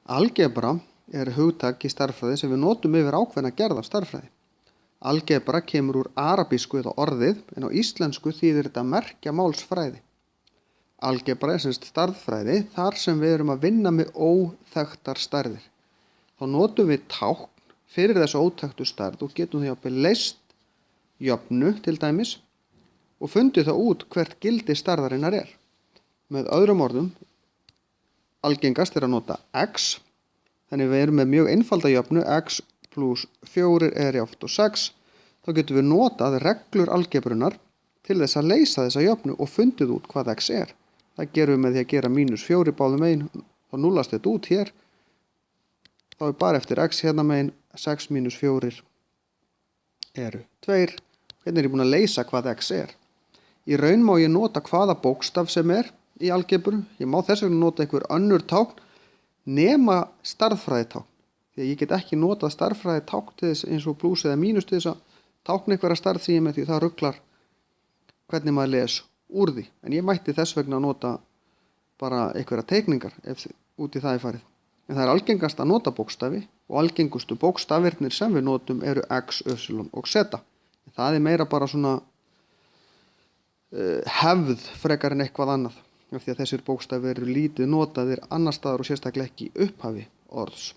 Algebra er hugtak í stærðfræði sem við notum yfir ákveðna gerð af stærðfræði. Algebra kemur úr arabísku eða orðið, en á íslensku þýðir þetta merkja málsfræði. Algebra er sem sagt stærðfræði þar sem við erum að vinna með óþekktar stærðir. Þá notum við tákn fyrir þessu óþekktu stærð og getum því að leyst jöfnu til dæmis og fundið þá út hvert gildi stærðarinnar er. Með öðrum orðum, algengast er að nota x, þannig við erum með mjög einfalda jöfnu x plus 4 er jafnt og 6, þá getum við notað reglur algebrunar til þess að leysa þessa jöfnu og fundið út hvað x er. Það gerum við með því að gera -4 báðum megin, þá núllast þetta út hér, þá er bara eftir x hérna megin, 6 minus 4 eru 2. Hérna er ég búin að leysa hvað x er. Í raun má ég nota hvaða bókstaf sem er í algebru, ég má þess vegna nota einhver önnur tákn nema stærðfræðitákn. Því að ég get ekki notað stærðfræðitákn til þess eins og plús eða mínus til þess að tákna einhverja stærð sem ég með því það ruglar hvernig maður les úr því. En ég mætti þess vegna að nota bara einhverja teikningar út í það er farið. En það er algengast að nota bókstafi og algengustu bókstafirnir sem við notum eru x, y og z. En það er meira bara svona hefð frekar en eitthvað annað. Af því að þessir bókstafir eru lítið notaðir annar staðar og sérstaklega ekki í upphafi orðs.